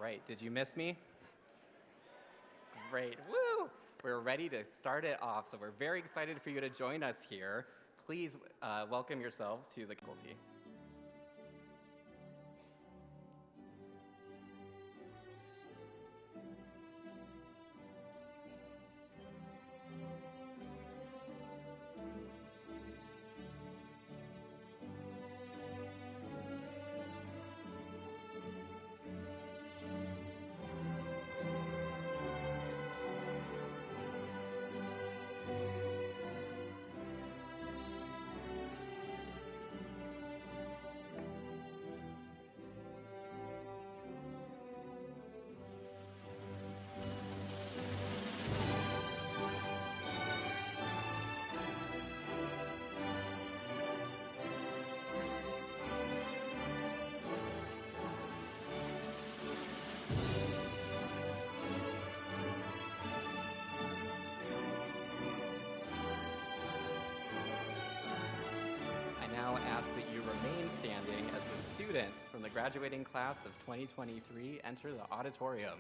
right, did you miss me? Great, woo! We're ready to start it off, so we're very excited for you to join us here. Please welcome yourselves to the faculty. Ask that you remain standing as the students from the graduating class of 2023 enter the auditorium.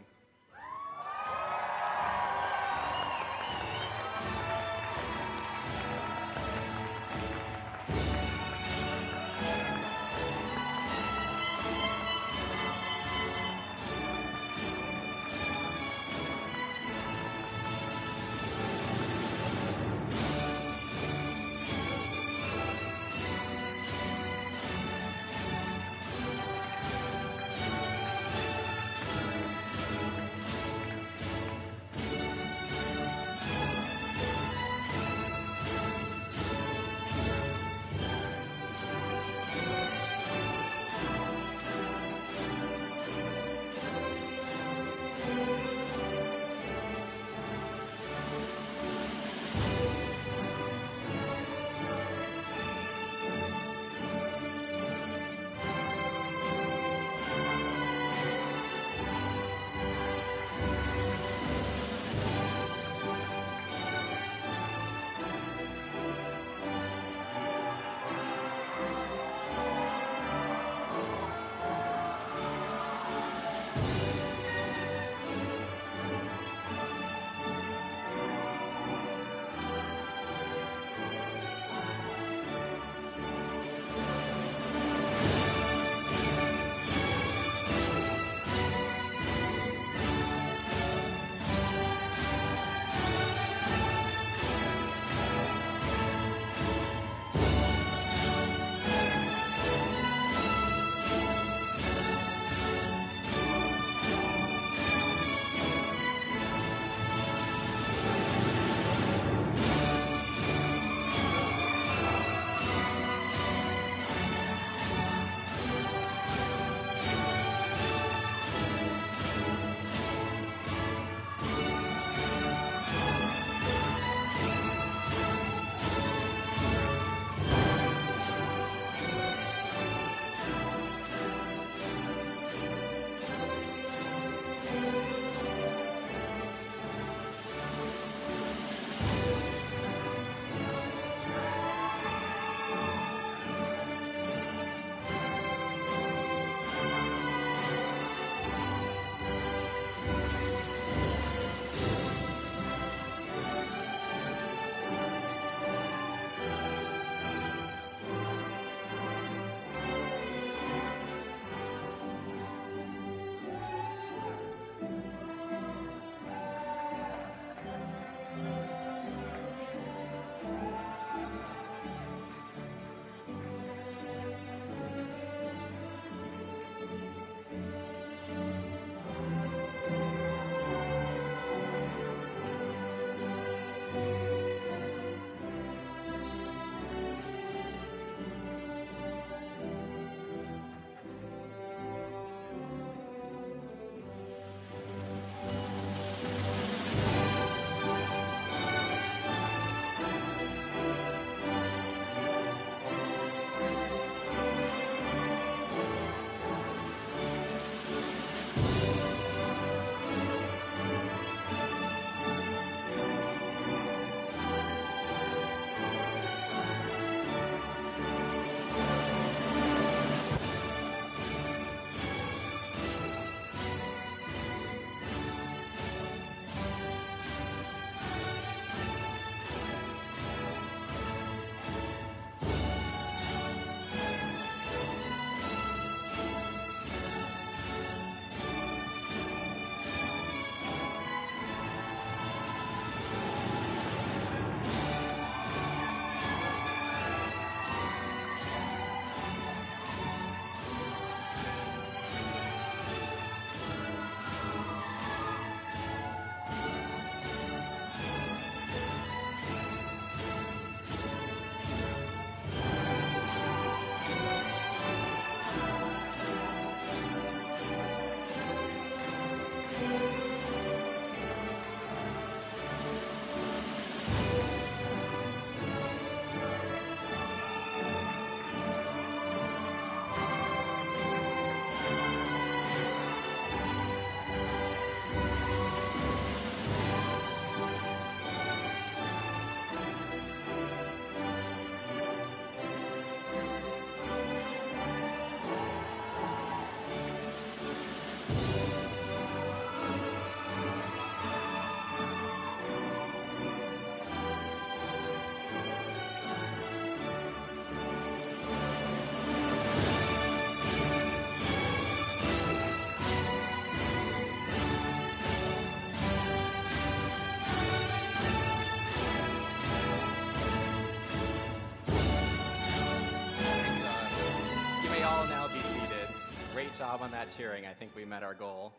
job on that cheering. I think we met our goal.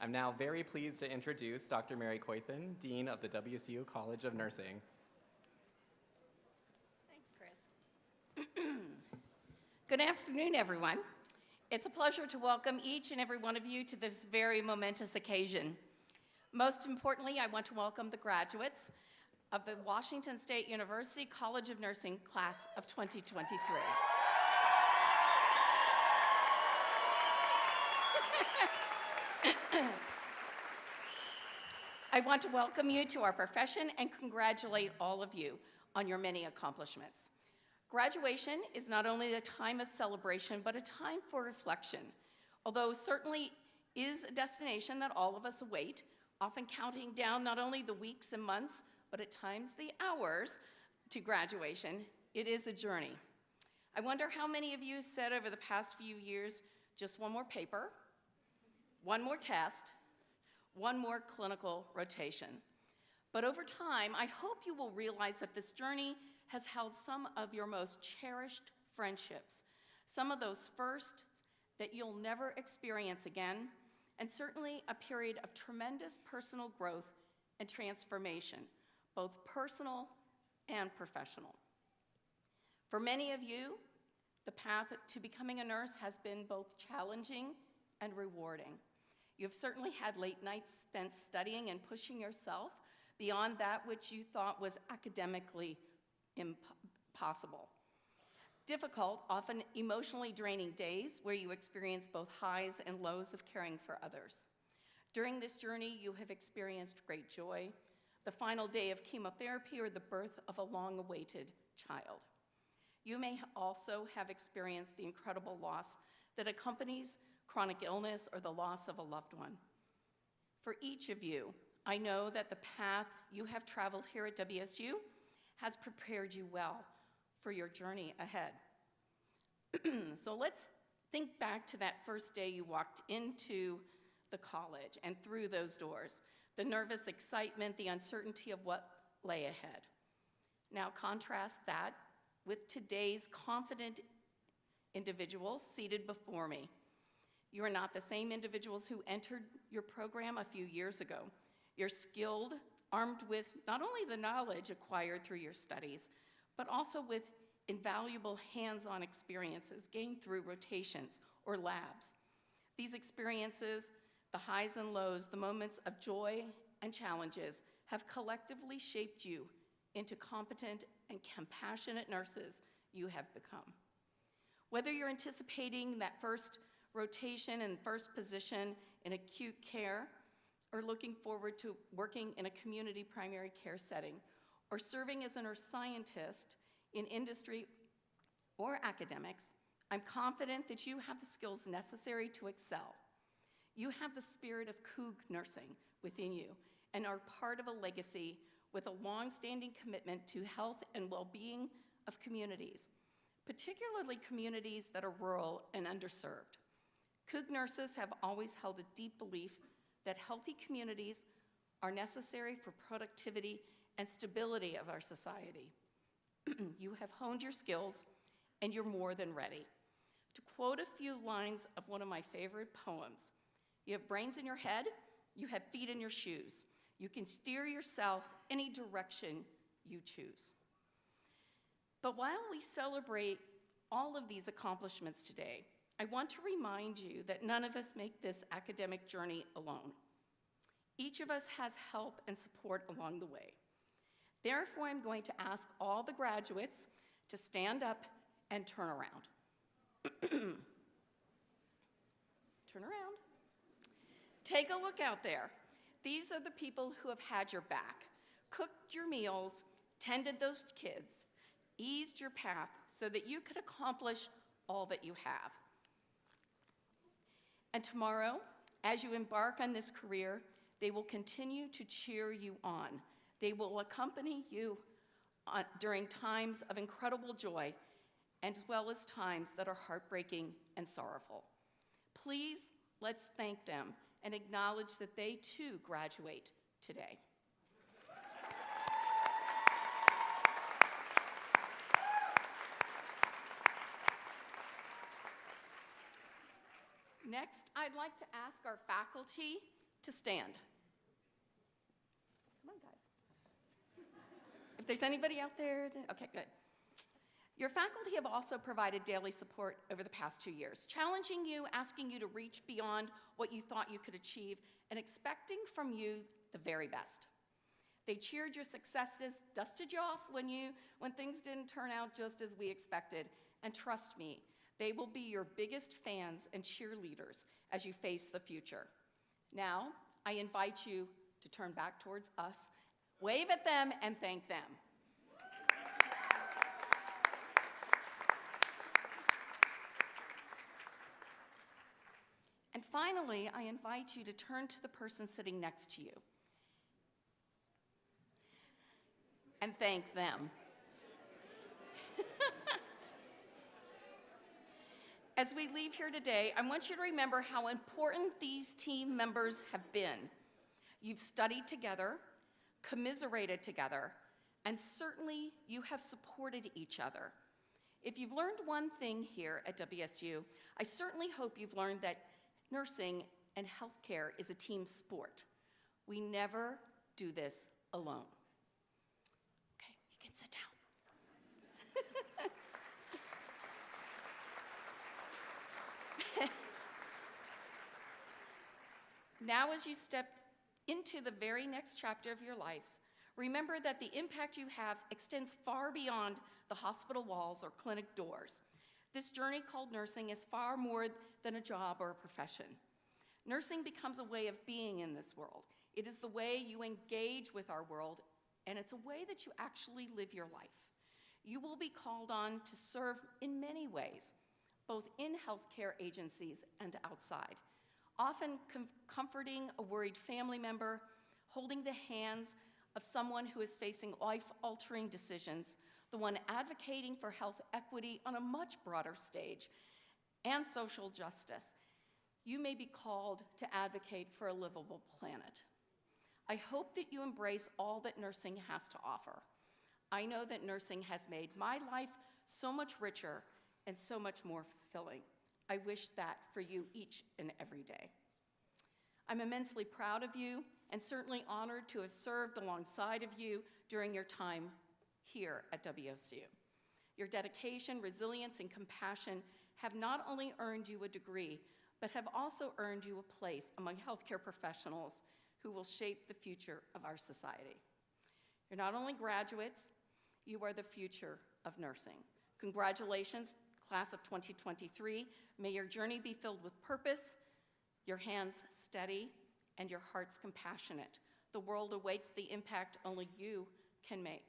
I'm now very pleased to introduce Dr. Mary Coythan, Dean of the WSU College of Nursing. Thanks, Chris. Good afternoon, everyone. It's a pleasure to welcome each and every one of you to this very momentous occasion. Most importantly, I want to welcome the graduates of the Washington State University College of Nursing class of 2023. I want to welcome you to our profession and congratulate all of you on your many accomplishments. Graduation is not only a time of celebration, but a time for reflection. Although certainly is a destination that all of us await, often counting down not only the weeks and months, but at times the hours to graduation, it is a journey. I wonder how many of you said over the past few years, just one more paper, one more test, one more clinical rotation. But over time, I hope you will realize that this journey has held some of your most cherished friendships, some of those firsts that you'll never experience again, and certainly a period of tremendous personal growth and transformation, both personal and professional. For many of you, the path to becoming a nurse has been both challenging and rewarding. You've certainly had late nights spent studying and pushing yourself beyond that which you thought was academically impossible. Difficult, often emotionally draining days where you experience both highs and lows of caring for others. During this journey, you have experienced great joy, the final day of chemotherapy, or the birth of a long-awaited child. You may also have experienced the incredible loss that accompanies chronic illness or the loss of a loved one. For each of you, I know that the path you have traveled here at WSU has prepared you well for your journey ahead. So let's think back to that first day you walked into the college and through those doors, the nervous excitement, the uncertainty of what lay ahead. Now contrast that with today's confident individuals seated before me. You are not the same individuals who entered your program a few years ago. You're skilled, armed with not only the knowledge acquired through your studies, but also with invaluable hands-on experiences gained through rotations or labs. These experiences, the highs and lows, the moments of joy and challenges, have collectively shaped you into competent and compassionate nurses you have become. Whether you're anticipating that first rotation and first position in acute care, or looking forward to working in a community primary care setting, or serving as a nurse scientist in industry or academics, I'm confident that you have the skills necessary to excel. You have the spirit of Coug nursing within you and are part of a legacy with a long-standing commitment to health and well-being of communities, particularly communities that are rural and underserved. Coug nurses have always held a deep belief that healthy communities are necessary for productivity and stability of our society. You have honed your skills, and you're more than ready. To quote a few lines of one of my favorite poems, you have brains in your head, you have feet in your shoes. You can steer yourself any direction you choose. But while we celebrate all of these accomplishments today, I want to remind you that none of us make this academic journey alone. Each of us has help and support along the way. Therefore, I'm going to ask all the graduates to stand up and turn around. Turn around. Take a look out there. These are the people who have had your back, cooked your meals, tended those kids, eased your path so that you could accomplish all that you have. And tomorrow, as you embark on this career, they will continue to cheer you on. They will accompany you during times of incredible joy, as well as times that are heartbreaking and sorrowful. Please, let's thank them and acknowledge that they too graduate today. Next, I'd like to ask our faculty to stand. Come on, guys. If there's anybody out there, then, okay, good. Your faculty have also provided daily support over the past 2 years, challenging you, asking you to reach beyond what you thought you could achieve, and expecting from you the very best. They cheered your successes, dusted you off when things didn't turn out just as we expected, and trust me, they will be your biggest fans and cheerleaders as you face the future. Now, I invite you to turn back towards us, wave at them, and thank them. And finally, I invite you to turn to the person sitting next to you and thank them. As we leave here today, I want you to remember how important these team members have been. You've studied together, commiserated together, and certainly you have supported each other. If you've learned one thing here at WSU, I certainly hope you've learned that nursing and healthcare is a team sport. We never do this alone. Okay, you can sit down. Now, as you step into the very next chapter of your lives, remember that the impact you have extends far beyond the hospital walls or clinic doors. This journey called nursing is far more than a job or a profession. Nursing becomes a way of being in this world. It is the way you engage with our world, and it's a way that you actually live your life. You will be called on to serve in many ways, both in healthcare agencies and outside, often comforting a worried family member, holding the hands of someone who is facing life-altering decisions, the one advocating for health equity on a much broader stage, and social justice. You may be called to advocate for a livable planet. I hope that you embrace all that nursing has to offer. I know that nursing has made my life so much richer and so much more fulfilling. I wish that for you each and every day. I'm immensely proud of you and certainly honored to have served alongside of you during your time here at WSU. Your dedication, resilience, and compassion have not only earned you a degree, but have also earned you a place among healthcare professionals who will shape the future of our society. You're not only graduates, you are the future of nursing. Congratulations, class of 2023. May your journey be filled with purpose, your hands steady, and your hearts compassionate. The world awaits the impact only you can make.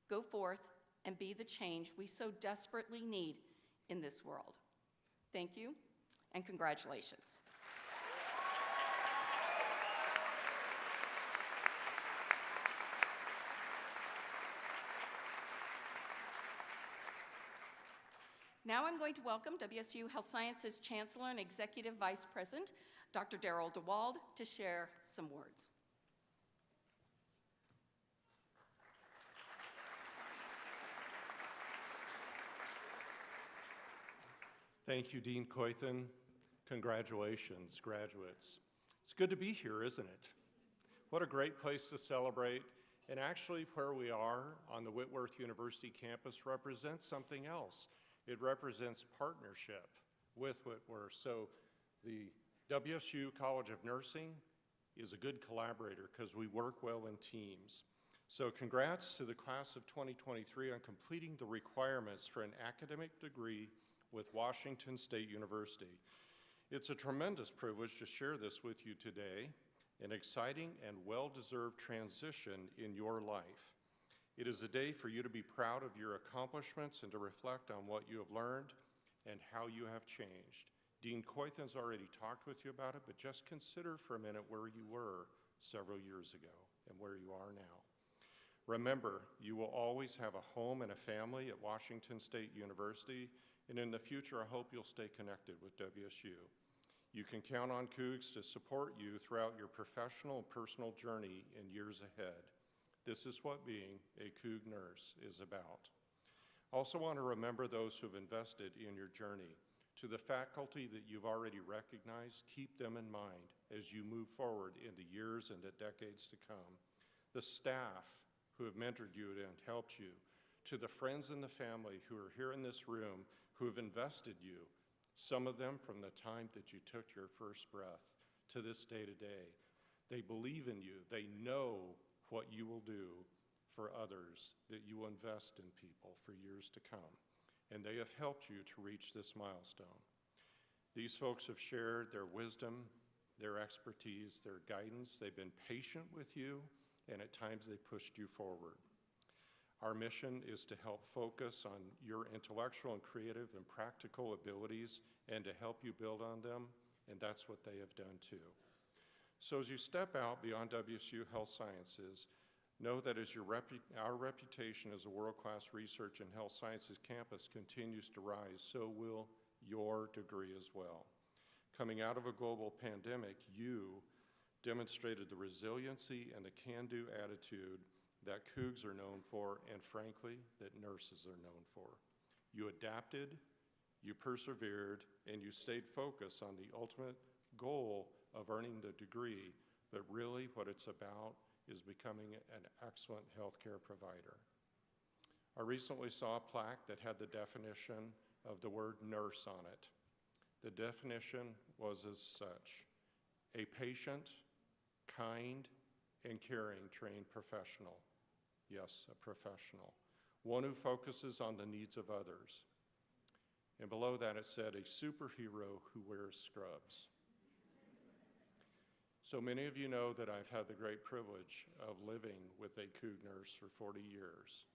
Go forth and be the change we so desperately need in this world. Thank you, and congratulations. Now I'm going to welcome WSU Health Sciences Chancellor and Executive Vice President, Dr. Daryl DeWald, to share some words. Thank you, Dean Coythan. Congratulations, graduates. It's good to be here, isn't it? What a great place to celebrate. And actually, where we are on the Whitworth University campus represents something else. It represents partnership with Whitworth. So the WSU College of Nursing is a good collaborator because we work well in teams. So congrats to the class of 2023 on completing the requirements for an academic degree with Washington State University. It's a tremendous privilege to share this with you today, an exciting and well-deserved transition in your life. It is a day for you to be proud of your accomplishments and to reflect on what you have learned and how you have changed. Dean Coythan's already talked with you about it, but just consider for a minute where you were several years ago and where you are now. Remember, you will always have a home and a family at Washington State University, and in the future, I hope you'll stay connected with WSU. You can count on Cougs to support you throughout your professional and personal journey in years ahead. This is what being a Coug nurse is about. Also want to remember those who've invested in your journey. To the faculty that you've already recognized, keep them in mind as you move forward in the years and the decades to come. The staff who have mentored you and helped you, to the friends and the family who are here in this room who have invested you, some of them from the time that you took your first breath to this day to day. They believe in you. They know what you will do for others, that you will invest in people for years to come. And they have helped you to reach this milestone. These folks have shared their wisdom, their expertise, their guidance. They've been patient with you, and at times they pushed you forward. Our mission is to help focus on your intellectual and creative and practical abilities and to help you build on them, and that's what they have done too. So as you step out beyond WSU Health Sciences, know that as our reputation as a world-class research and health sciences campus continues to rise, so will your degree as well. Coming out of a global pandemic, you demonstrated the resiliency and the can-do attitude that Cougs are known for, and frankly, that nurses are known for. You adapted, you persevered, and you stayed focused on the ultimate goal of earning the degree, but really what it's about is becoming an excellent healthcare provider. I recently saw a plaque that had the definition of the word nurse on it. The definition was as such: a patient, kind, and caring trained professional. Yes, a professional. One who focuses on the needs of others. And below that it said, a superhero who wears scrubs. So many of you know that I've had the great privilege of living with a Coug nurse for 40 years.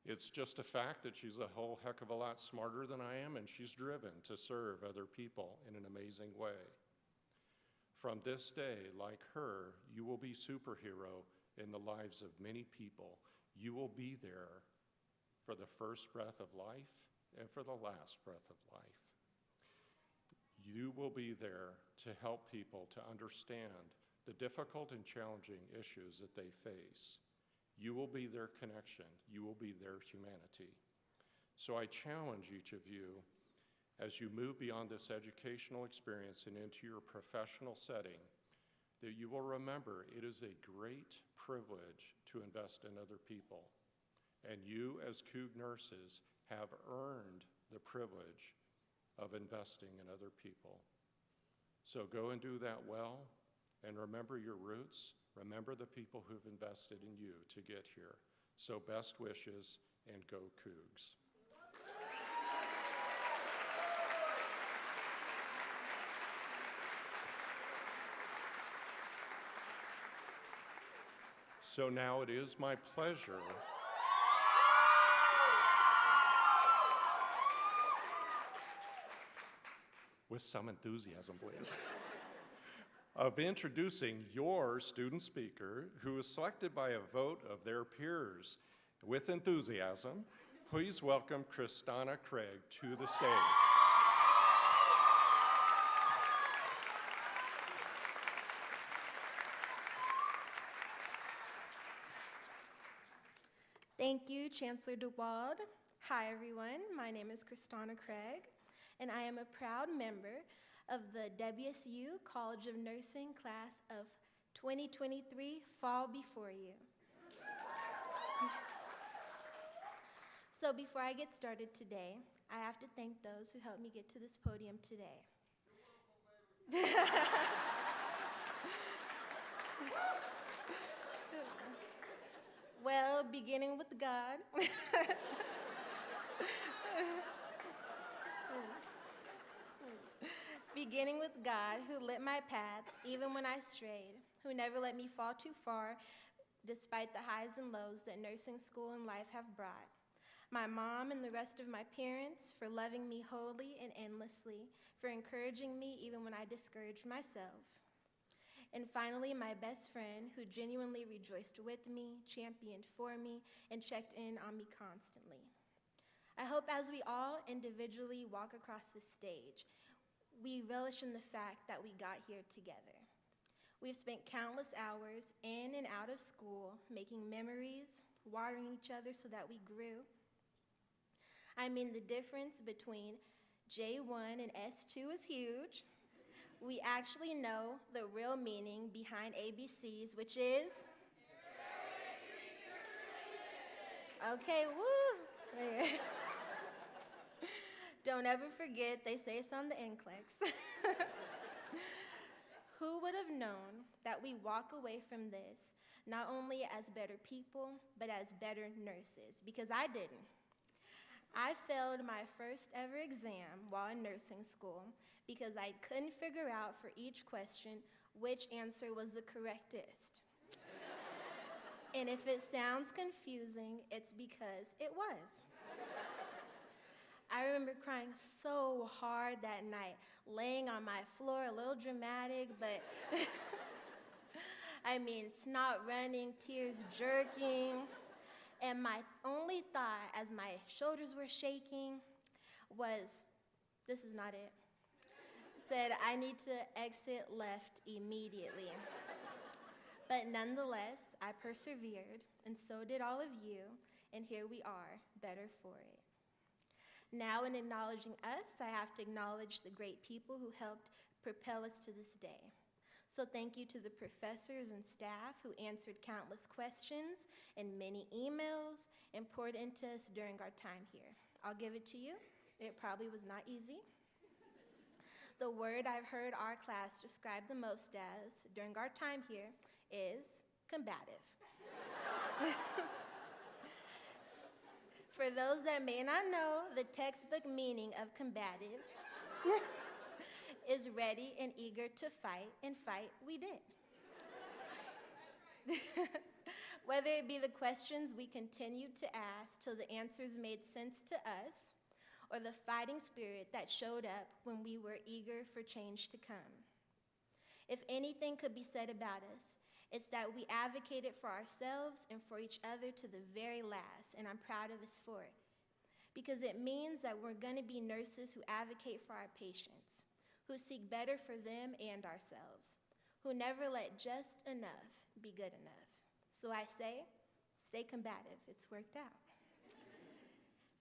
It's just a fact that she's a whole heck of a lot smarter than I am, and she's driven to serve other people in an amazing way. From this day, like her, you will be superhero in the lives of many people. You will be there for the first breath of life and for the last breath of life. You will be there to help people to understand the difficult and challenging issues that they face. You will be their connection. You will be their humanity. So I challenge each of you, as you move beyond this educational experience and into your professional setting, that you will remember it is a great privilege to invest in other people. And you, as Coug nurses, have earned the privilege of investing in other people. So go and do that well, and remember your roots. Remember the people who've invested in you to get here. So best wishes, and go Cougs. So now it is my pleasure with some enthusiasm, please, of introducing your student speaker, who was selected by a vote of their peers. With enthusiasm, please welcome Kristana Craig to the stage. Thank you, Chancellor DeWald. Hi, everyone. My name is Kristana Craig, and I am a proud member of the WSU College of Nursing class of 2023 Fall Before You. So before I get started today, I have to thank those who helped me get to this podium today. Well, beginning with God. Beginning with God, who lit my path even when I strayed, who never let me fall too far despite the highs and lows that nursing school and life have brought. My mom and the rest of my parents for loving me wholly and endlessly, for encouraging me even when I discouraged myself. And finally, my best friend, who genuinely rejoiced with me, championed for me, and checked in on me constantly. I hope as we all individually walk across this stage, we relish in the fact that we got here together. We've spent countless hours in and out of school, making memories, watering each other so that we grew. I mean, the difference between J1 and S2 is huge. We actually know the real meaning behind ABCs, which is? Okay, woo! Don't ever forget, they say it's on the NCLEX. Who would have known that we walk away from this not only as better people, but as better nurses? Because I didn't. I failed my first ever exam while in nursing school because I couldn't figure out for each question which answer was the correctest. And if it sounds confusing, it's because it was. I remember crying so hard that night, laying on my floor, a little dramatic, but I mean, snot running, tears jerking. And my only thought as my shoulders were shaking was, this is not it. Said, I need to exit left immediately. But nonetheless, I persevered, and so did all of you, and here we are, better for it. Now, in acknowledging us, I have to acknowledge the great people who helped propel us to this day. So thank you to the professors and staff who answered countless questions and many emails and poured into us during our time here. I'll give it to you. It probably was not easy. The word I've heard our class describe the most as during our time here is combative. For those that may not know, the textbook meaning of combative is ready and eager to fight, and fight we did. Whether it be the questions we continued to ask till the answers made sense to us, or the fighting spirit that showed up when we were eager for change to come. If anything could be said about us, it's that we advocated for ourselves and for each other to the very last, and I'm proud of us for it. Because it means that we're gonna be nurses who advocate for our patients, who seek better for them and ourselves, who never let just enough be good enough. So I say, stay combative, it's worked out.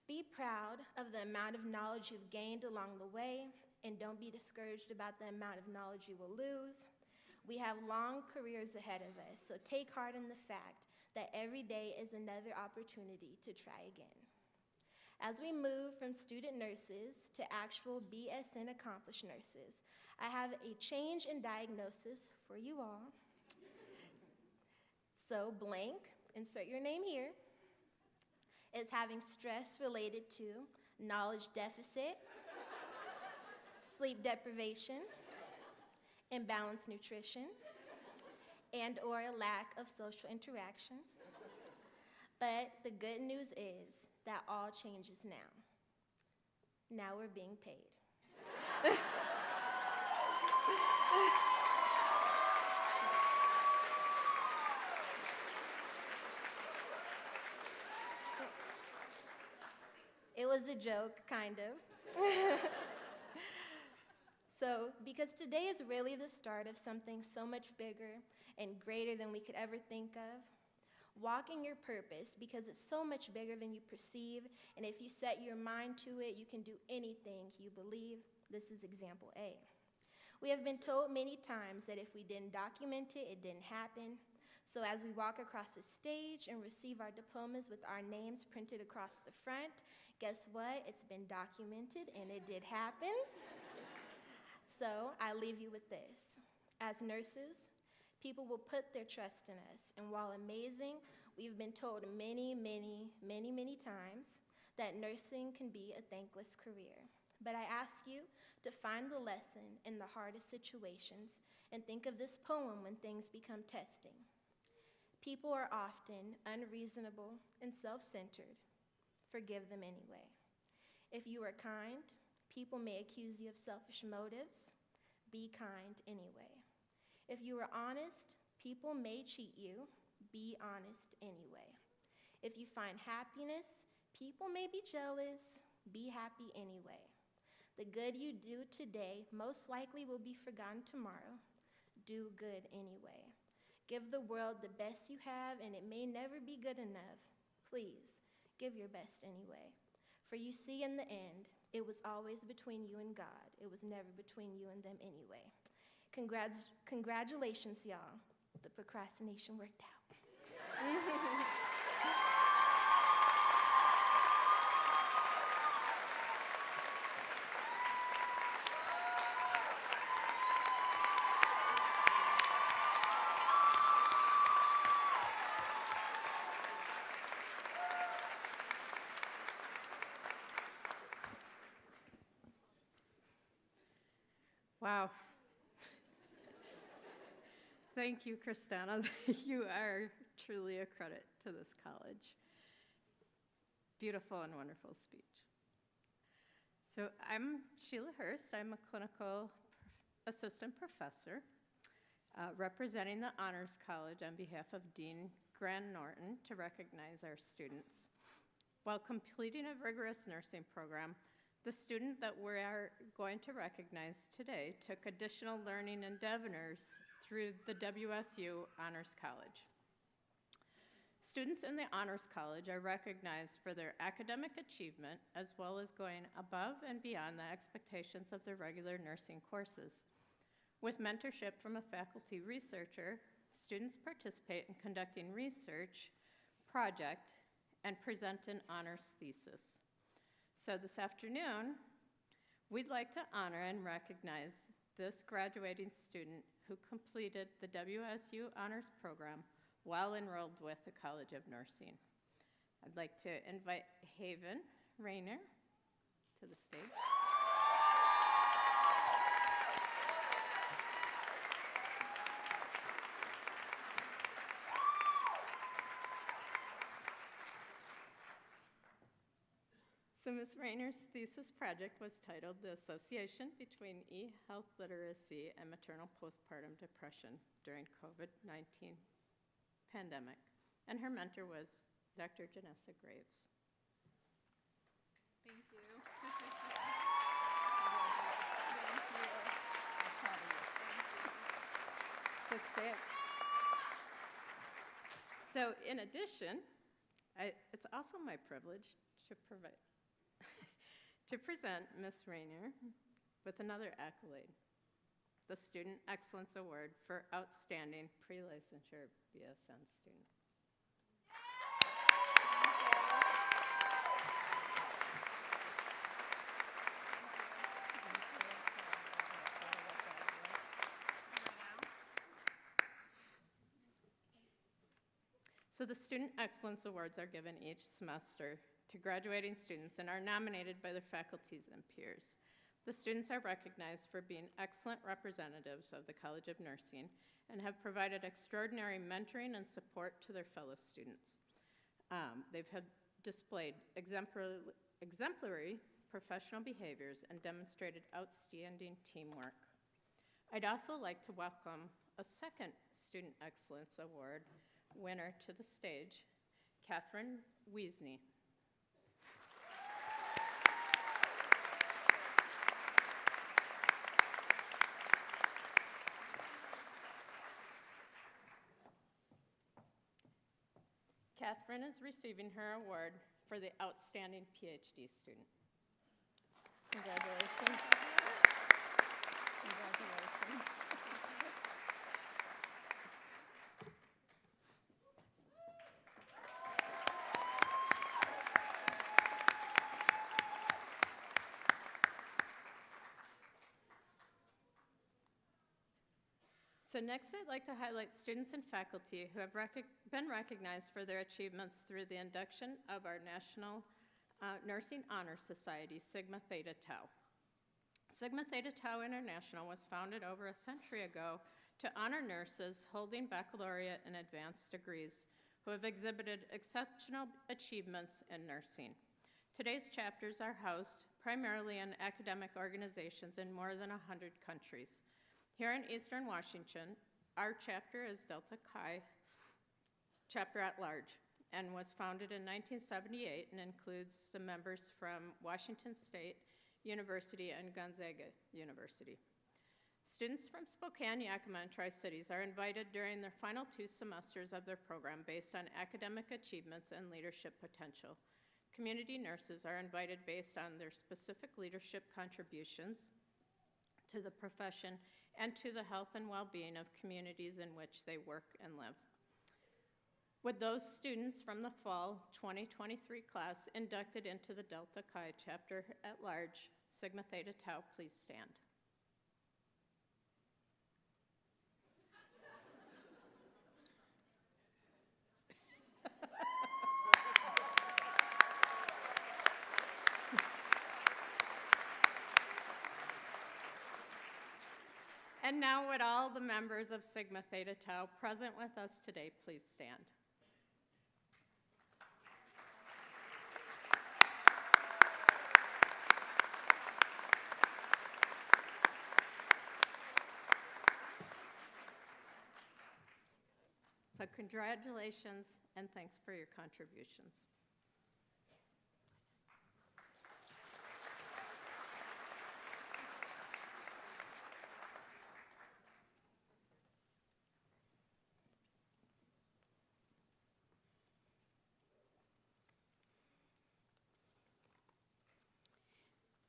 Be proud of the amount of knowledge you've gained along the way, and don't be discouraged about the amount of knowledge you will lose. We have long careers ahead of us, so take heart in the fact that every day is another opportunity to try again. As we move from student nurses to actual BSN accomplished nurses, I have a change in diagnosis for you all. So blank, insert your name here, is having stress related to knowledge deficit, sleep deprivation, imbalanced nutrition, and or a lack of social interaction. But the good news is that all changes now. Now we're being paid. It was a joke, kind of. So, because today is really the start of something so much bigger and greater than we could ever think of, walking your purpose, because it's so much bigger than you perceive, and if you set your mind to it, you can do anything you believe. This is example A. We have been told many times that if we didn't document it, it didn't happen. So as we walk across the stage and receive our diplomas with our names printed across the front, guess what? It's been documented and it did happen. So I leave you with this. As nurses, people will put their trust in us, and while amazing, we've been told many times that nursing can be a thankless career. But I ask you to find the lesson in the hardest situations and think of this poem when things become testing. People are often unreasonable and self-centered. Forgive them anyway. If you are kind, people may accuse you of selfish motives. Be kind anyway. If you are honest, people may cheat you. Be honest anyway. If you find happiness, people may be jealous. Be happy anyway. The good you do today most likely will be forgotten tomorrow. Do good anyway. Give the world the best you have, and it may never be good enough. Please, give your best anyway. For you see, in the end, It was always between you and God. It was never between you and them anyway. Congratulations, y'all. The procrastination worked out. Wow. Thank you, Christina. You are truly a credit to this college. Beautiful and wonderful speech. So I'm Sheila Hurst. I'm a clinical assistant professor representing the Honors College on behalf of Dean Gran Norton to recognize our students. While completing a rigorous nursing program, the student that we are going to recognize today took additional learning endeavors through the WSU Honors College. Students in the Honors College are recognized for their academic achievement as well as going above and beyond the expectations of their regular nursing courses. With mentorship from a faculty researcher, students participate in conducting research, project, and present an honors thesis. So this afternoon, we'd like to honor and recognize this graduating student who completed the WSU Honors Program while enrolled with the College of Nursing. I'd like to invite Haven Rayner to the stage. So Ms. Rayner's thesis project was titled The Association Between E-Health Literacy and Maternal Postpartum Depression During COVID-19 Pandemic, and her mentor was Dr. Janessa Graves. Thank you. Thank you. So stay up. So in addition, it's also my privilege to present Ms. Rayner with another accolade, the Student Excellence Award for Outstanding Pre-Licensure BSN Student. So the Student Excellence Awards are given each semester to graduating students and are nominated by their faculties and peers. The students are recognized for being excellent representatives of the College of Nursing and have provided extraordinary mentoring and support to their fellow students. They've displayed exemplary professional behaviors and demonstrated outstanding teamwork. I'd also like to welcome a second Student Excellence Award winner to the stage, Catherine Wiesney. Catherine is receiving her award for the Outstanding PhD Student. Congratulations. Congratulations. So next, I'd like to highlight students and faculty who have been recognized for their achievements through the induction of our National Nursing Honor Society, Sigma Theta Tau. Sigma Theta Tau International was founded over a century ago to honor nurses holding baccalaureate and advanced degrees who have exhibited exceptional achievements in nursing. Today's chapters are housed primarily in academic organizations in more than 100 countries. Here in Eastern Washington, our chapter is Delta Chi Chapter at Large and was founded in 1978 and includes the members from Washington State University and Gonzaga University. Students from Spokane, Yakima, and Tri-Cities are invited during their final 2 semesters of their program based on academic achievements and leadership potential. Community nurses are invited based on their specific leadership contributions to the profession and to the health and well-being of communities in which they work and live. Would those students from the fall 2023 class inducted into the Delta Chi chapter at large, Sigma Theta Tau, please stand. And now would all the members of Sigma Theta Tau present with us today please stand. So congratulations and thanks for your contributions.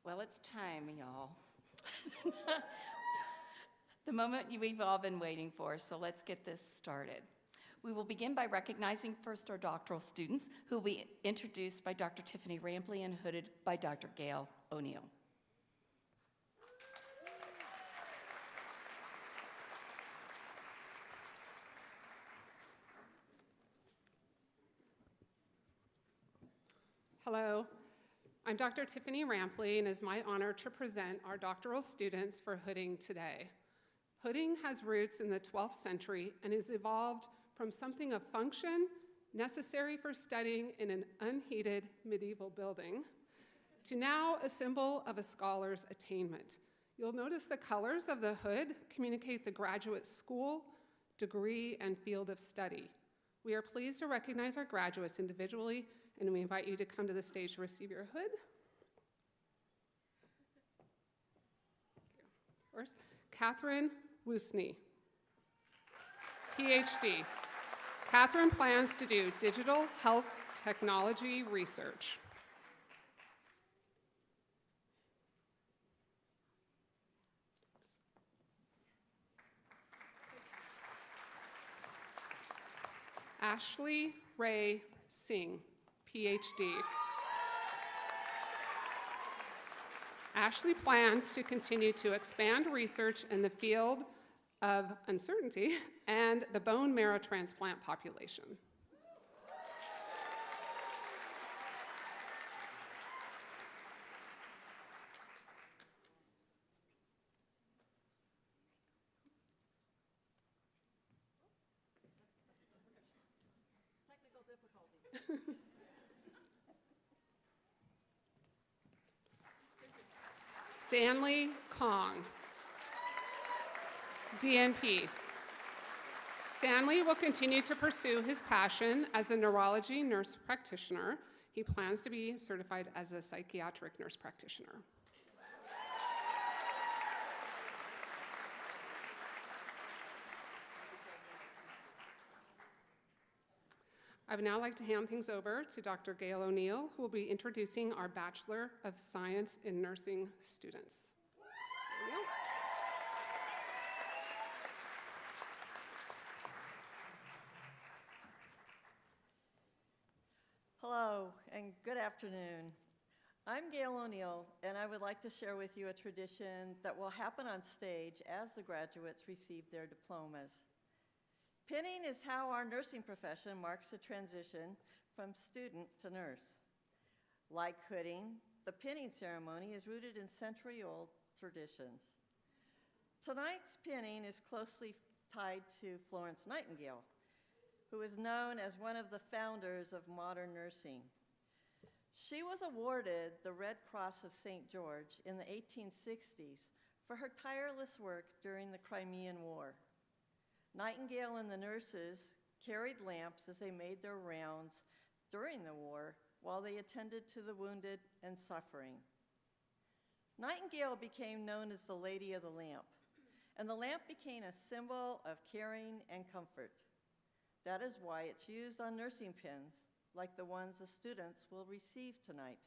Well, it's time, y'all. The moment we've all been waiting for, so let's get this started. We will begin by recognizing first our doctoral students, who will be introduced by Dr. Tiffany Rampley and hooded by Dr. Gail O'Neill. Hello, I'm Dr. Tiffany Rampley, and it's my honor to present our doctoral students for hooding today. Hooding has roots in the 12th century and has evolved from something of function necessary for studying in an unheated medieval building to now a symbol of a scholar's attainment. You'll notice the colors of the hood communicate the graduate school, degree, and field of study. We are pleased to recognize our graduates individually, and we invite you to come to the stage to receive your hood. First, Catherine Woosney, PhD. Catherine plans to do digital health technology research. Ashley Ray Singh, PhD. Ashley plans to continue to expand research in the field of uncertainty and the bone marrow transplant population. Stanley Kong, DNP. Stanley will continue to pursue his passion as a neurology nurse practitioner. He plans to be certified as a psychiatric nurse practitioner. I would now like to hand things over to Dr. Gail O'Neill, who will be introducing our Bachelor of Science in Nursing students. O'Neill. Hello, and good afternoon. I'm Gail O'Neill, and I would like to share with you a tradition that will happen on stage as the graduates receive their diplomas. Pinning is how our nursing profession marks the transition from student to nurse. Like hooding, the pinning ceremony is rooted in century-old traditions. Tonight's pinning is closely tied to Florence Nightingale, who is known as one of the founders of modern nursing. She was awarded the Red Cross of St. George in the 1860s for her tireless work during the Crimean War. Nightingale and the nurses carried lamps as they made their rounds during the war while they attended to the wounded and suffering. Nightingale became known as the Lady of the Lamp, and the lamp became a symbol of caring and comfort. That is why it's used on nursing pins like the ones the students will receive tonight.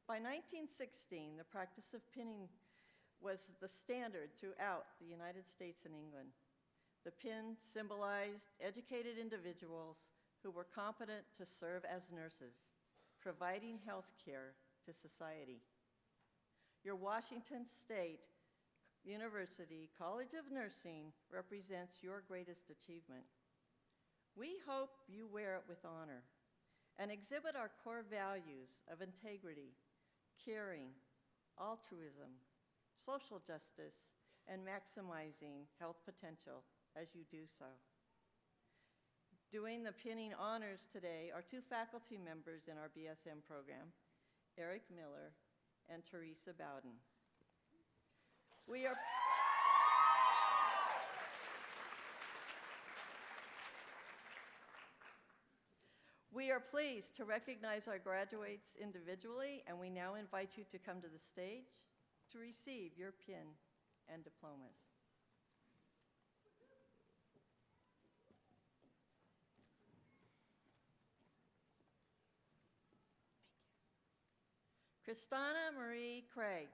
By 1916, the practice of pinning was the standard throughout the United States and England. The pin symbolized educated individuals who were competent to serve as nurses, providing health care to society. Your Washington State University College of Nursing represents your greatest achievement. We hope you wear it with honor and exhibit our core values of integrity, caring, altruism, social justice, and maximizing health potential as you do so. Doing the pinning honors today are two faculty members in our BSM program, Eric Miller and Teresa Bowden. We are pleased to recognize our graduates individually, and we now invite you to come to the stage to receive your pin and diplomas. Christina Marie Craig.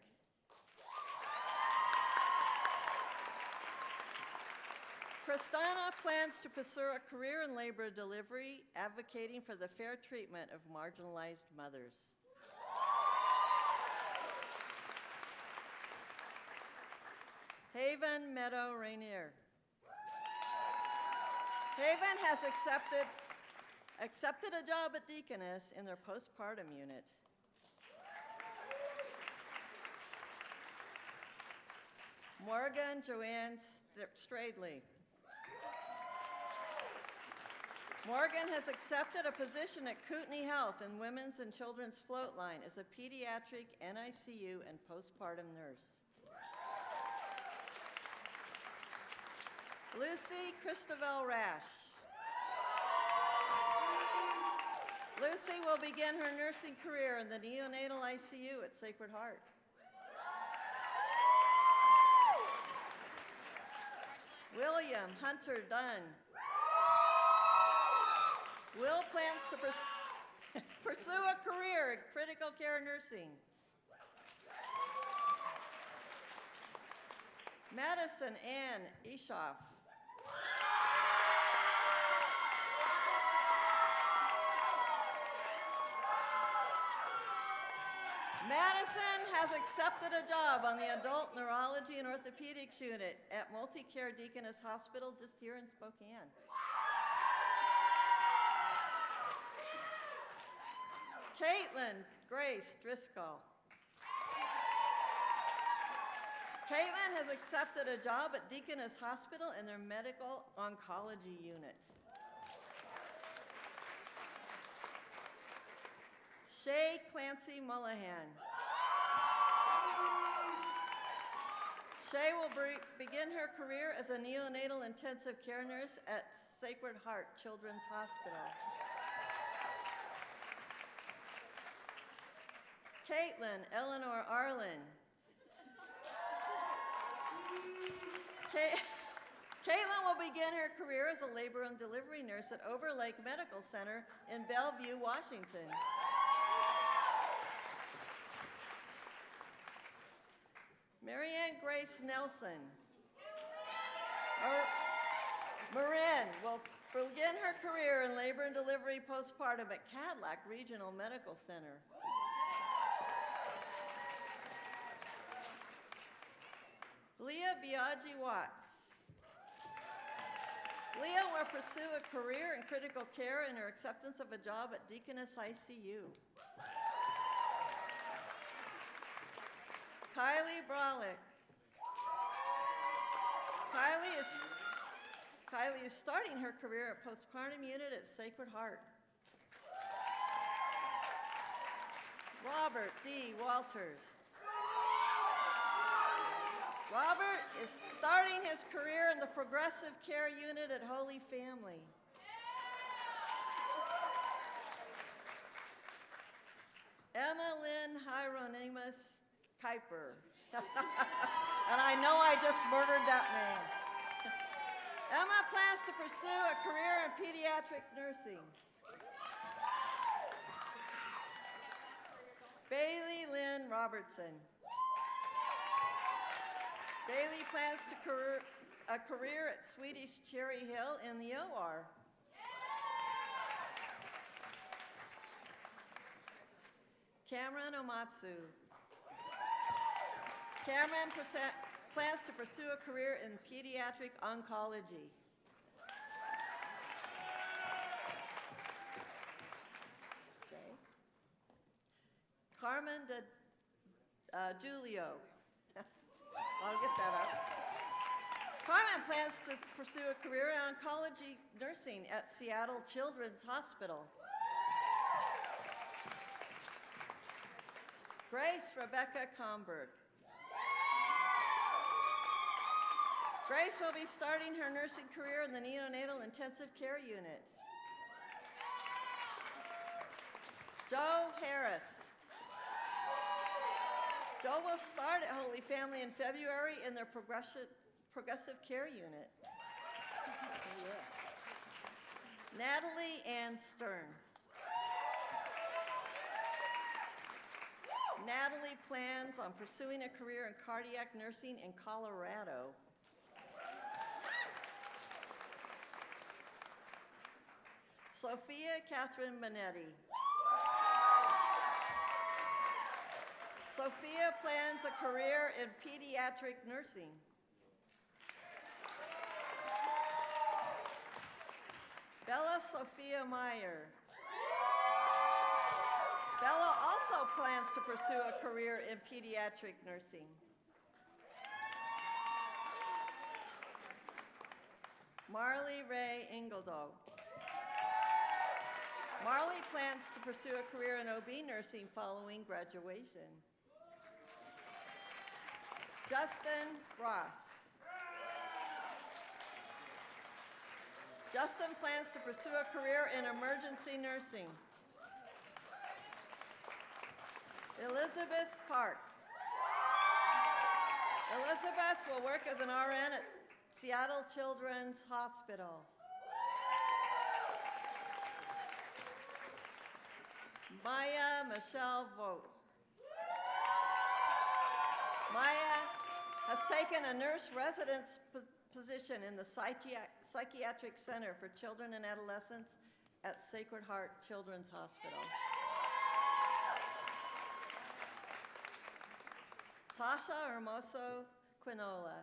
Christina plans to pursue a career in labor delivery, advocating for the fair treatment of marginalized mothers. Haven Meadow Rainier. Haven has accepted a job at Deaconess in their postpartum unit. Morgan Joanne Stradley. Morgan has accepted a position at Kootenai Health in Women's and Children's Float Line as a pediatric NICU and postpartum nurse. Lucy Christabel Rash. Lucy will begin her nursing career in the neonatal ICU at Sacred Heart. William Hunter Dunn. Will plans to pursue a career in critical care nursing. Madison Ann Eshoff. Madison has accepted a job on the Adult Neurology and Orthopedics Unit at Multicare Deaconess Hospital just here in Spokane. Caitlin Grace Driscoll. Caitlin has accepted a job at Deaconess Hospital in their medical oncology unit. Shay Clancy Mullahan. Shay will begin her career as a neonatal intensive care nurse at Sacred Heart Children's Hospital. Caitlin Eleanor Arlen. Caitlin will begin her career as a labor and delivery nurse at Overlake Medical Center in Bellevue, Washington. Marianne Grace Nelson. Marin will begin her career in labor and delivery postpartum at Cadillac Regional Medical Center. Leah Biaggi Watts. Leah will pursue a career in critical care in her acceptance of a job at Deaconess ICU. Kylie Brolick. Kylie is starting her career at postpartum unit at Sacred Heart. Robert D. Walters. Robert is starting his career in the progressive care unit at Holy Family. Emma Lynn Hieronymus Kuiper. And I know I just murdered that name. Emma plans to pursue a career in pediatric nursing. Bailey Lynn Robertson. Bailey plans a career at Swedish Cherry Hill in the OR. Cameron Omatsu. Cameron plans to pursue a career in pediatric oncology. Okay. Carmen Julio. I'll get that up. Carmen plans to pursue a career in oncology nursing at Seattle Children's Hospital. Grace Rebecca Comberg. Grace will be starting her nursing career in the neonatal intensive care unit. Joe Harris. Joe will start at Holy Family in February in their progressive care unit. Yeah. Natalie Ann Stern. Natalie plans on pursuing a career in cardiac nursing in Colorado. Sophia Catherine Bonetti. Sophia plans a career in pediatric nursing. Bella Sophia Meyer. Bella also plans to pursue a career in pediatric nursing. Marley Ray Ingeldo. Marley plans to pursue a career in OB nursing following graduation. Justin Ross. Justin plans to pursue a career in emergency nursing. Elizabeth Park. Elizabeth will work as an RN at Seattle Children's Hospital. Maya Michelle Vogt. Maya has taken a nurse residence position in the Psychiatric Center for Children and Adolescents at Sacred Heart Children's Hospital. Tasha Hermoso Quinola.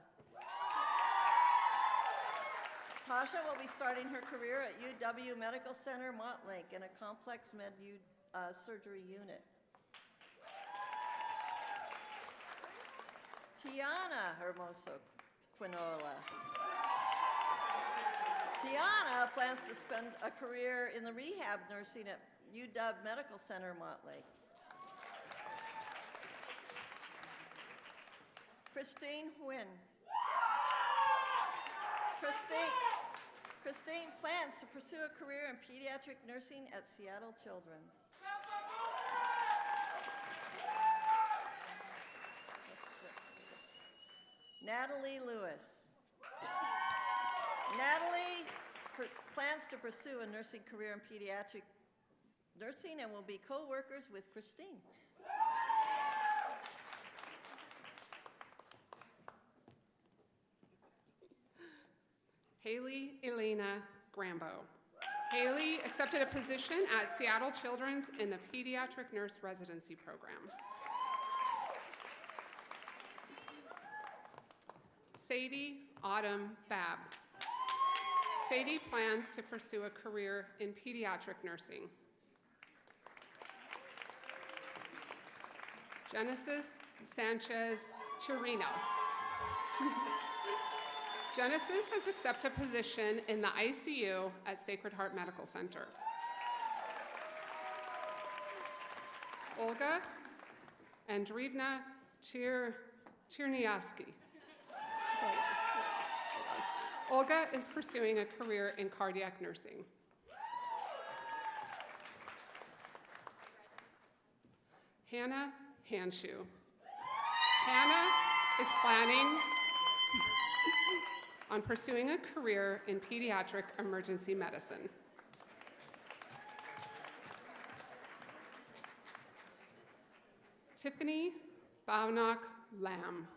Tasha will be starting her career at UW Medical Center Montlake in a complex med surgery unit. Tiana Hermoso Quinola. Tiana plans to spend a career in the rehab nursing at UW Medical Center Montlake. Christine Huynh. Christine plans to pursue a career in pediatric nursing at Seattle Children's. Natalie Lewis. Natalie plans to pursue a nursing career in pediatric nursing and will be co-workers with Christine. Haley Elena Grambo. Haley accepted a position at Seattle Children's in the Pediatric Nurse Residency Program. Sadie Autumn Babb. Sadie plans to pursue a career in pediatric nursing. Genesis Sanchez Chirinos. Genesis has accepted a position in the ICU at Sacred Heart Medical Center. Olga Andreevna Chirniavsky. Olga is pursuing a career in cardiac nursing. Hannah Hanshu. Hannah is planning on pursuing a career in pediatric emergency medicine. Tiffany Baunock Lamb.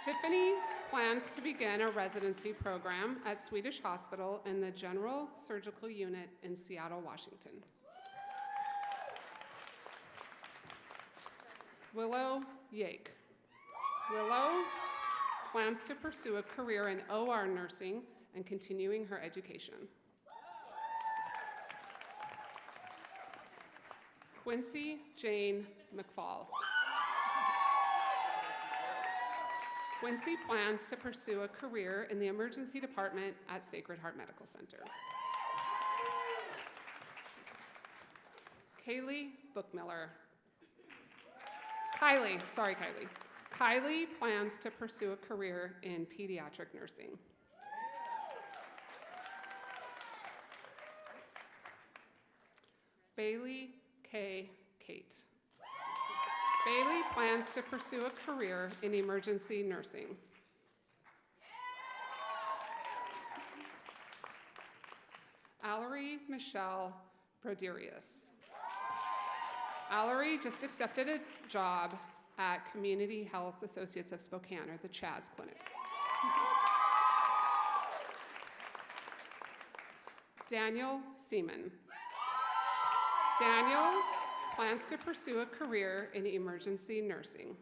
Tiffany plans to begin a residency program at Swedish Hospital in the General Surgical Unit in Seattle, Washington. Willow Yake. Willow plans to pursue a career in OR nursing and continuing her education. Quincy Jane McFall. Quincy plans to pursue a career in the emergency department at Sacred Heart Medical Center. Kylie Bookmiller. Kylie plans to pursue a career in pediatric nursing. Bailey K. Kate. Bailey plans to pursue a career in emergency nursing. Allery Michelle Broderius. Allery just accepted a job at Community Health Associates of Spokane, or the CHAS Clinic. Daniel Seaman. Daniel plans to pursue a career in emergency nursing.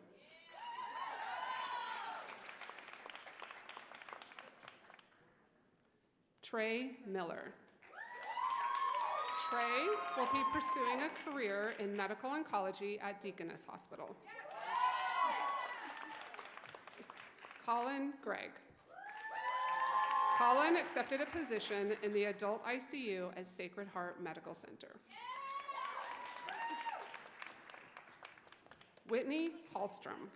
Trey Miller. Trey will be pursuing a career in medical oncology at Deaconess Hospital. Colin Gregg. Colin accepted a position in the adult ICU at Sacred Heart Medical Center. Whitney Hallstrom.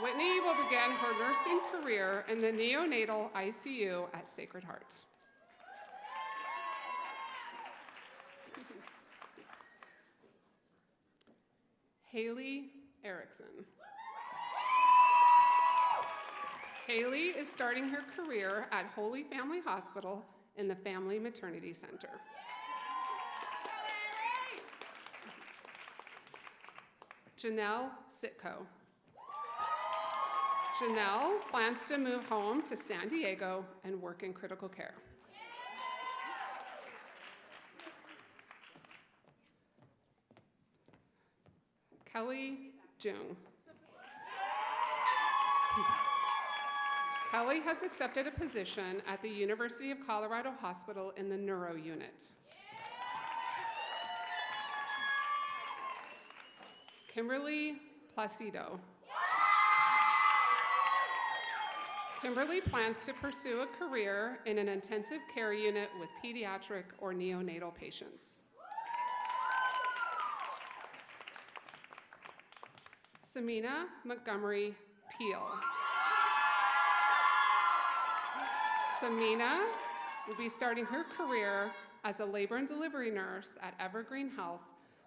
Whitney will begin her nursing career in the neonatal ICU at Sacred Heart. Haley Erickson. Haley is starting her career at Holy Family Hospital in the Family Maternity Center. Janelle Sitko. Janelle plans to move home to San Diego and work in critical care. Kelly Jung. Kelly has accepted a position at the University of Colorado Hospital in the neuro unit. Kimberly Placido. Kimberly plans to pursue a career in an intensive care unit with pediatric or neonatal patients. Samina Montgomery Peel. Samina will be starting her career as a labor and delivery nurse at Evergreen Health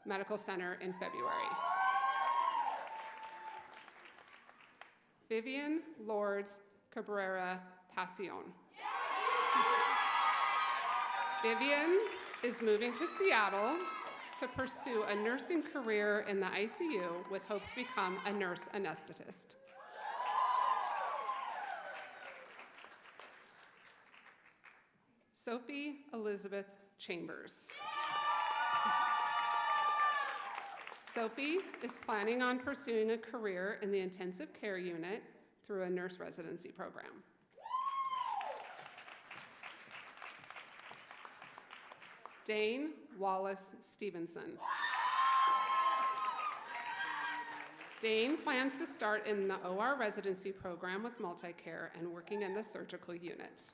Medical Center in February. Vivian Lourdes Cabrera Pasion. Vivian is moving to Seattle to pursue a nursing career in the ICU with hopes to become a nurse anesthetist. Sophie Elizabeth Chambers. Sophie is planning on pursuing a career in the intensive care unit through a nurse residency program. Dane Wallace Stevenson. Dane plans to start in the OR residency program with multi-care and working in the surgical unit.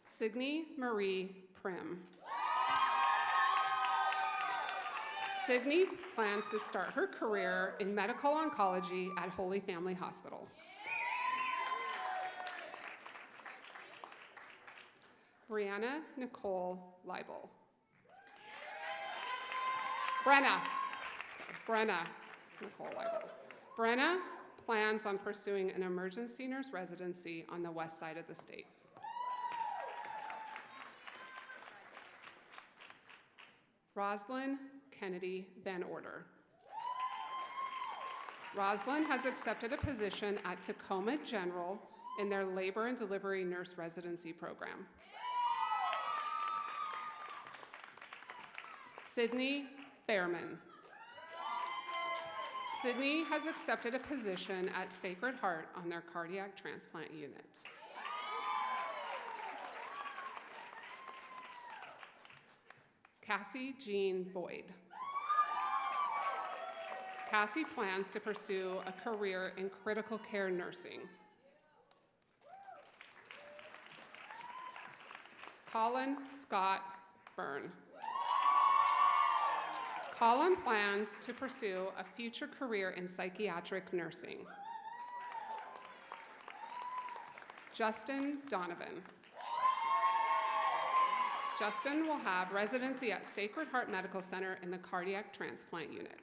Signe Marie Prim. Signe plans to start her career in medical oncology at Holy Family Hospital. Brianna Nicole Leibel. Brenna Nicole Leibel. Brenna plans on pursuing an emergency nurse residency on the west side of the state. Roslyn Kennedy Van Order. Roslyn has accepted a position at Tacoma General in their labor and delivery nurse residency program. Sydney Fairman. Sydney has accepted a position at Sacred Heart on their cardiac transplant unit. Cassie Jean Boyd. Cassie plans to pursue a career in critical care nursing. Colin Scott Byrne. Colin plans to pursue a future career in psychiatric nursing. Justin Donovan. Justin will have residency at Sacred Heart Medical Center in the cardiac transplant unit.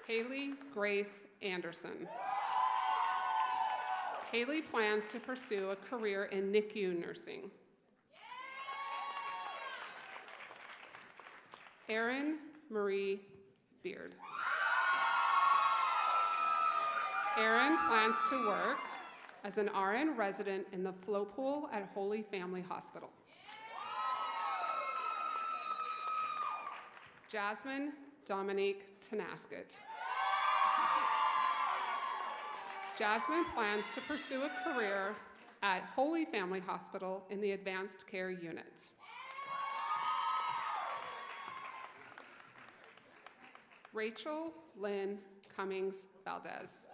Haley Grace Anderson. Haley plans to pursue a career in NICU nursing. Erin Marie Beard. Erin plans to work as an RN resident in the flow pool at Holy Family Hospital. Jasmine Dominique Tenasket. Jasmine plans to pursue a career at Holy Family Hospital in the advanced care unit. Rachel Lynn Cummings Valdez.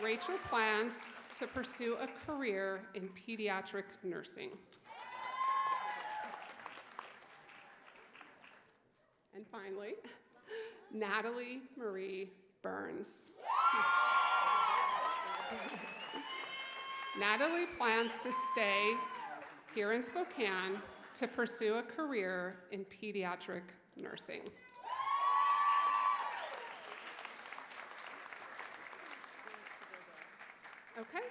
Rachel plans to pursue a career in pediatric nursing. And finally, Natalie Marie Burns. Natalie plans to stay here in Spokane to pursue a career in pediatric nursing. Okay,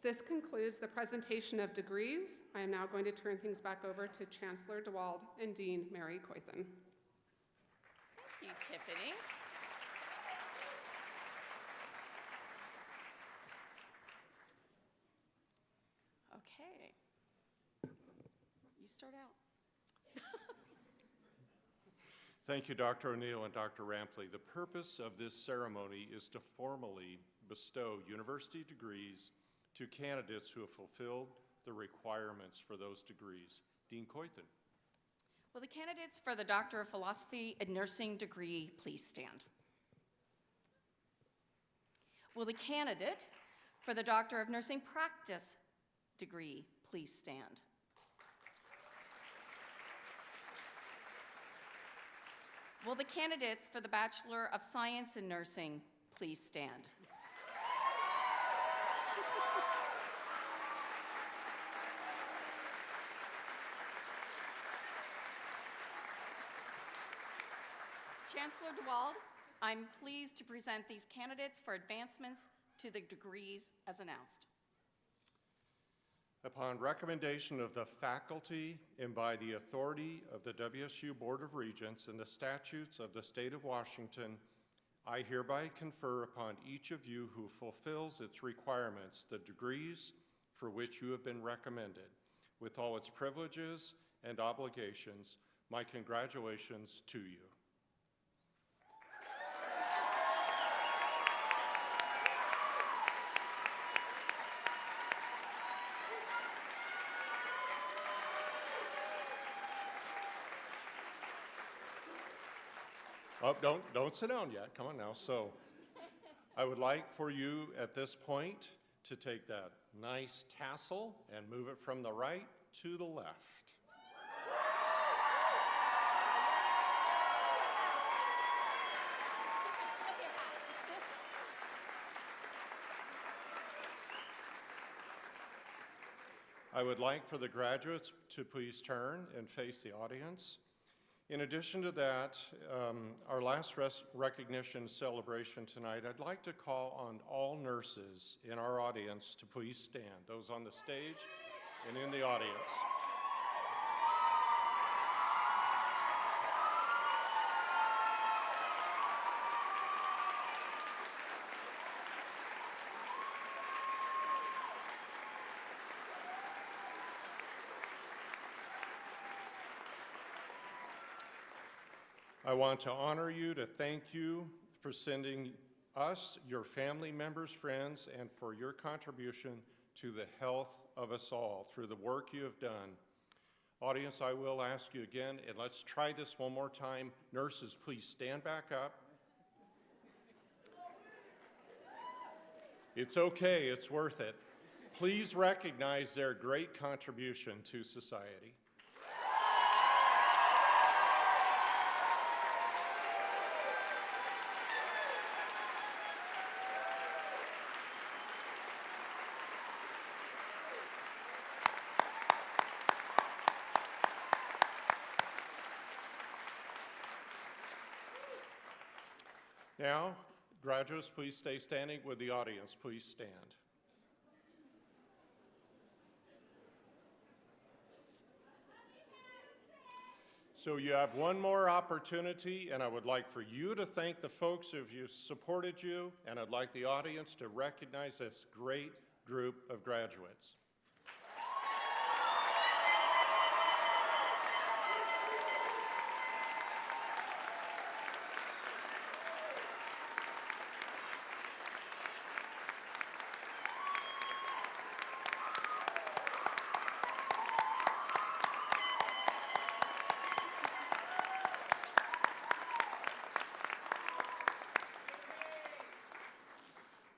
this concludes the presentation of degrees. I am now going to turn things back over to Chancellor DeWald and Dean Mary Coythen. Thank you, Tiffany. Okay. You start out. Thank you, Dr. O'Neill and Dr. Rampley. The purpose of this ceremony is to formally bestow university degrees to candidates who have fulfilled the requirements for those degrees. Dean Coythen. Will the candidates for the Doctor of Philosophy and Nursing degree please stand? Will the candidate for the Doctor of Nursing Practice degree please stand? Will the candidates for the Bachelor of Science in Nursing please stand? Chancellor DeWald, I'm pleased to present these candidates for advancements to the degrees as announced. Upon recommendation of the faculty and by the authority of the WSU Board of Regents and the statutes of the state of Washington, I hereby confer upon each of you who fulfills its requirements the degrees for which you have been recommended, with all its privileges and obligations. My congratulations to you. Oh, don't sit down yet. Come on now. So I would like for you at this point to take that nice tassel and move it from the right to the left. I would like for the graduates to please turn and face the audience. In addition to that, our last recognition celebration tonight, I'd like to call on all nurses in our audience to please stand, those on the stage and in the audience. I want to honor you, to thank you for sending us, your family members, friends, and for your contribution to the health of us all through the work you have done. Audience, I will ask you again, and let's try this one more time. Nurses, please stand back up. It's okay, it's worth it. Please recognize their great contribution to society. Now, graduates, please stay standing. With the audience, please stand. So you have one more opportunity, and I would like for you to thank the folks who have supported you, and I'd like the audience to recognize this great group of graduates.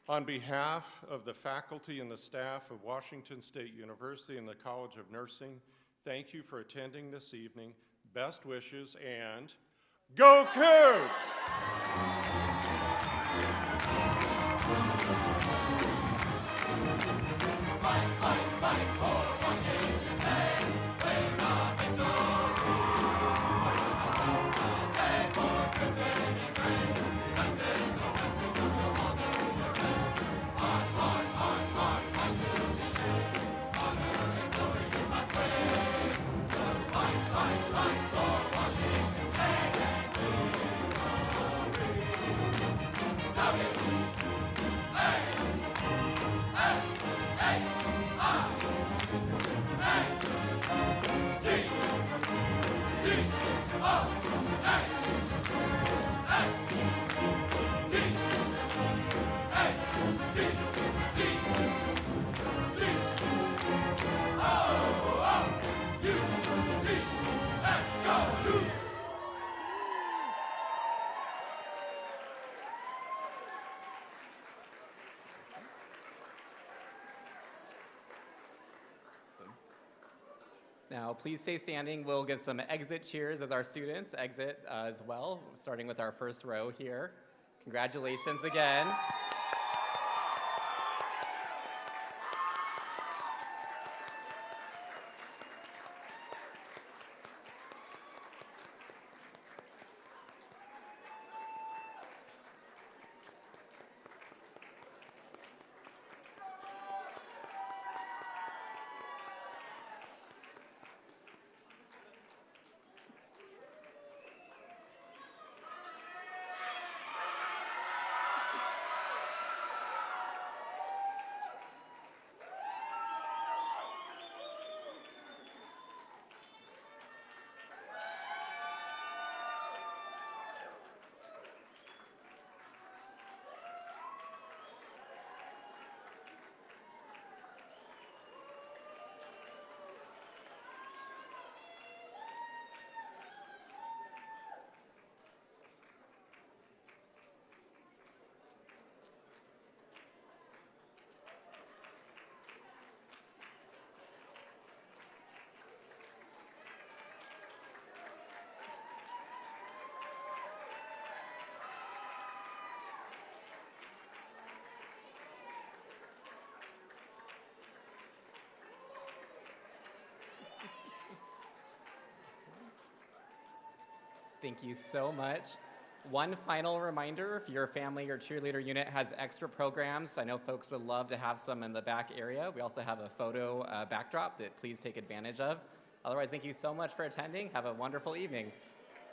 On behalf of the faculty and the staff of Washington State University and the College of Nursing, thank you for attending this evening. Best wishes and go Cougs! Now, please stay standing. We'll give some exit cheers as our students exit as well, starting with our first row here. Congratulations again. Thank you so much. One final reminder, if your family or cheerleader unit has extra programs, I know folks would love to have some in the back area. We also have a photo backdrop that please take advantage of. Otherwise, thank you so much for attending. Have a wonderful evening.